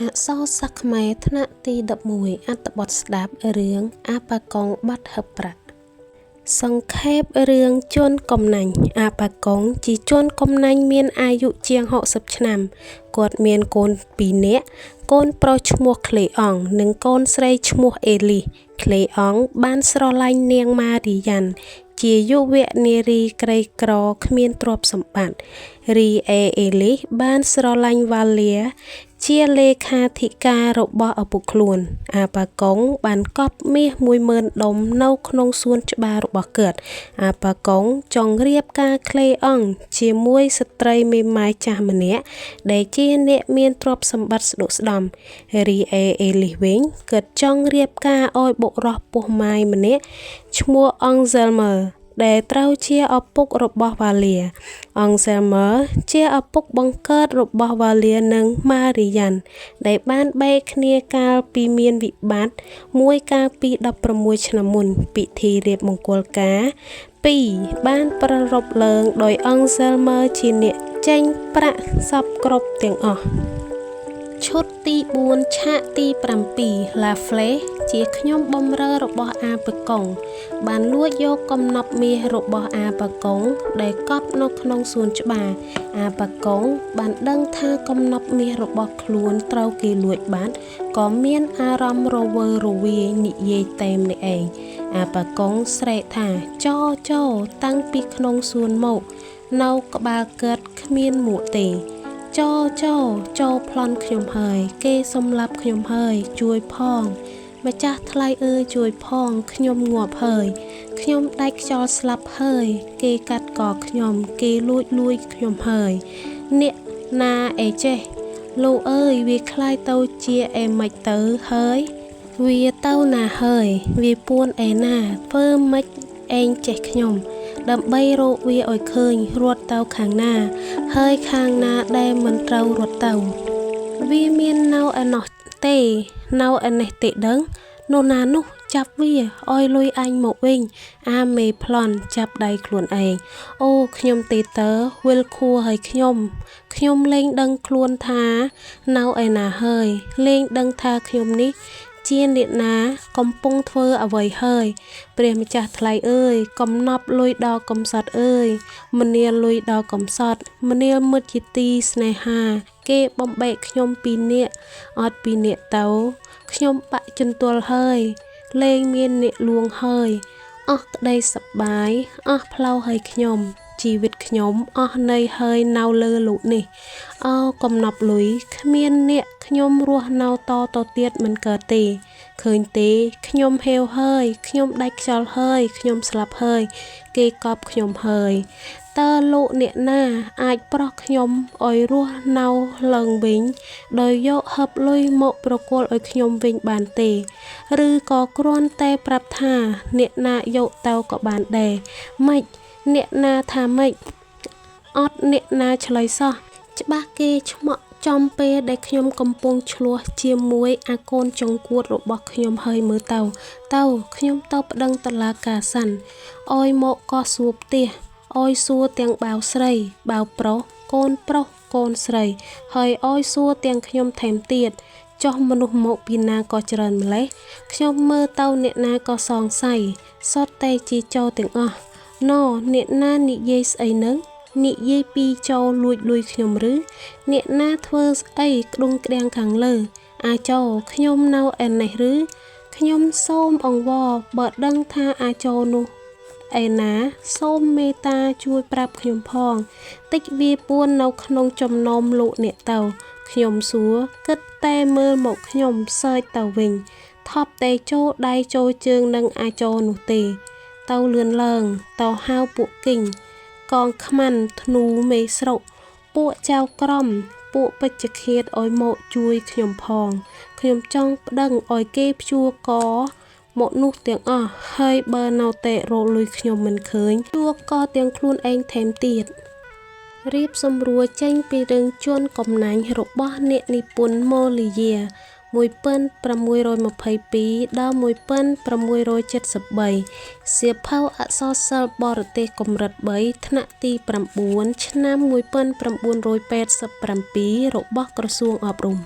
អក្សរសាស្ត្រខ្មែរថ្នាក់ទី11អត្ថបទស្ដាប់រឿងអាប៉ាកុងបាត់ហឹបប្រាក់សង្ខេបរឿងជនកំណាញ់អាប៉ាកុងជាជនកំណាញ់មានអាយុជាង60ឆ្នាំគាត់មានកូន2នាក់កូនប្រុសឈ្មោះក្លេអង់និងកូនស្រីឈ្មោះអេលីសក្លេអង់បានស្រឡាញ់នាងម៉ារីយ៉ាន់ជាយុវនារីក្រីក្រគ្មានទ្រព្យសម្បត្តិរីឯអេលីសបានស្រឡាញ់វ៉ាលៀជាលេខាធិការរបស់ឪពុកខ្លួនអាប៉ាកុងបានកប់មាស 10000 ដុំនៅក្នុងសួនច្បាររបស់គាត់អាប៉ាកុងចង់រៀបការក្លេអង់ជាមួយស្ត្រីមេម៉ាយចាស់ម្នាក់ដែលជាអ្នកមានទ្រព្យសម្បត្តិស្ដុកស្ដំរីឯអេលីសវិញគាត់ចង់រៀបការឲ្យបុរសពោះម៉ាយម្នាក់ឈ្មោះអង់ហ្សេលម៉ឺដែលត្រូវជាឪពុករបស់វ៉ាលៀអង់ហ្សេលម៉ឺជាឪពុកបង្កើតរបស់វ៉ាលៀនិងម៉ារីយ៉ាន់ដែលបានបែកគ្នាកាលពីមានវិបត្តិមួយកាលពី16ឆ្នាំមុនពិធីរៀបមង្គលការ2បានប្រារព្ធឡើងដោយអង់ហ្សេលម៉ឺជាអ្នកចេញប្រាក់សពគ្រប់ទាំងអស់ឈុតទី4ឆាកទី7ឡាហ្វ្លេជាខ្ញុំបំរើរបស់អាប៉ាកុងបានលួចយកកំណប់មាសរបស់អាប៉ាកុងដែលកប់នៅក្នុងសួនច្បារអាប៉ាកុងបានដឹងថាកំណប់មាសរបស់ខ្លួនត្រូវគេលួចបាត់ក៏មានអារម្មណ៍រវើរវាយនិយាយតែម្នាក់ឯងអាប៉ាកុងស្រែកថាចោតាំងពីក្នុងសួនមកនៅក្បាលកើតគ្មានមួកទេចូលប្លន់ខ្ញុំហើយគេសម្លាប់ខ្ញុំហើយជួយផងម្ចាស់ថ្លៃអើយជួយផងខ្ញុំងាប់ហើយខ្ញុំដាច់ខ្យល់ស្លាប់ហើយគេកាត់កខ្ញុំគេលួចខ្ញុំហើយអ្នកណាអីចេះលោកអើយវាคล้ายទៅជាអេម៉េចទៅហើយវាទៅណាហើយវាពួនឯណាធ្វើម៉េចឯងចេះខ្ញុំដើម្បីរកវាឲ្យឃើញរត់ទៅខាងណាហើយខាងណាដែលមិនត្រូវរត់ទៅវាមាននៅឯណោះទេនៅឯនេះទេដឹងនោះណានោះចាប់វាឲ្យលុយអញមកវិញអាមេប្លន់ចាប់ដៃខ្លួនឯងអូខ្ញុំទេតើវិលខួរឲ្យខ្ញុំលែងដឹងខ្លួនថានៅឯណាហើយលែងដឹងថាខ្ញុំនេះជាអ្នកណាកំពុងធ្វើអ្វីហើយព្រះម្ចាស់ថ្លៃអើយកំណប់លុយដល់កំសត់អើយមនាលលុយដល់កំសត់មនាលមិត្តជាទីស្នេហាគេបំបែកខ្ញុំ2នាក់អត់2នាក់ទៅខ្ញុំបាក់ជន្ទល់ហើយលែងមានអ្នកលួងហើយអស់ក្តីសប្បាយអស់ផ្លូវឲ្យខ្ញុំជីវិតខ្ញុំអស់ន័យហើយនៅលើលោកនេះអូកំណប់លុយគ្មានអ្នកខ្ញុំរស់នៅតទៀតមិនកើតទេឃើញទេខ្ញុំហេវហើយខ្ញុំដាច់ខ្យល់ហើយខ្ញុំស្លាប់ហើយគេកប់ខ្ញុំហើយតើលោកអ្នកណាអាចប្រោះខ្ញុំឲ្យរស់នៅឡើងវិញដោយយកហឹបលុយមកប្រគល់ឲ្យខ្ញុំវិញបានទេឬក៏គ្រាន់តែប្រាប់ថាអ្នកណាយកទៅក៏បានដែរម៉េចអ្នកណាថាម៉េចអត់អ្នកណាឆ្លើយសោះច្បាស់គេឆ្មក់ចំពេលដែលខ្ញុំកំពុងឆ្លោះជាមួយអាកូនចុងគួតរបស់ខ្ញុំហើយមើលទៅខ្ញុំទៅប្តឹងតុលាការសិនអោយមកក៏សួរផ្ទះអោយសួរទាំងបាវស្រីបាវប្រុសកូនប្រុសកូនស្រីហើយអោយសួរទាំងខ្ញុំថែមទៀតចុះមនុស្សមកពីណាក៏ច្រើនម្លេះខ្ញុំមើលទៅអ្នកណាក៏សង្ស័យសុទ្ធតែជាចោរទាំងអស់ណអ្នកណានិយាយស្អីនឹងនិយាយពីចោរលួចលុយខ្ញុំឬអ្នកណាធ្វើស្អីក្ដុងក្ដាំងខាងលើអាចោរខ្ញុំនៅឯនេះឬខ្ញុំសូមអង្វរបើដឹងថាអាចោរនោះឯណាសូមមេត្តាជួយប្រាប់ខ្ញុំផងតិចវាពួននៅក្នុងចំណោមលោកអ្នកទៅខ្ញុំសួរគិតតែមើលមកខ្ញុំសើចទៅវិញថប់តែចូលដៃចូលជើងនឹងអាចោរនោះទេទៅលឿនឡើងទៅហៅពួកគិញកងខ្មាន់ធ្នូមេស្រុកពួកចៅក្រមពួកពេជ្ជឃាតឲ្យមកជួយខ្ញុំផងខ្ញុំចង់ប្តឹងឲ្យគេព្យួរកមកនោះទាំងអស់ហើយបើនៅតែរកលុយខ្ញុំមិនឃើញព្យួរកទាំងខ្លួនឯងថែមទៀតរៀបសម្រួលចេញពីរឿងជួនកំណាញ់របស់អ្នកនិពន្ធម៉ូលីយា1622ដល់1673សៀវភៅអក្សរសិល្ប៍បរទេសកម្រិត3ថ្នាក់ទី9ឆ្នាំ1987របស់ក្រសួងអប់រំ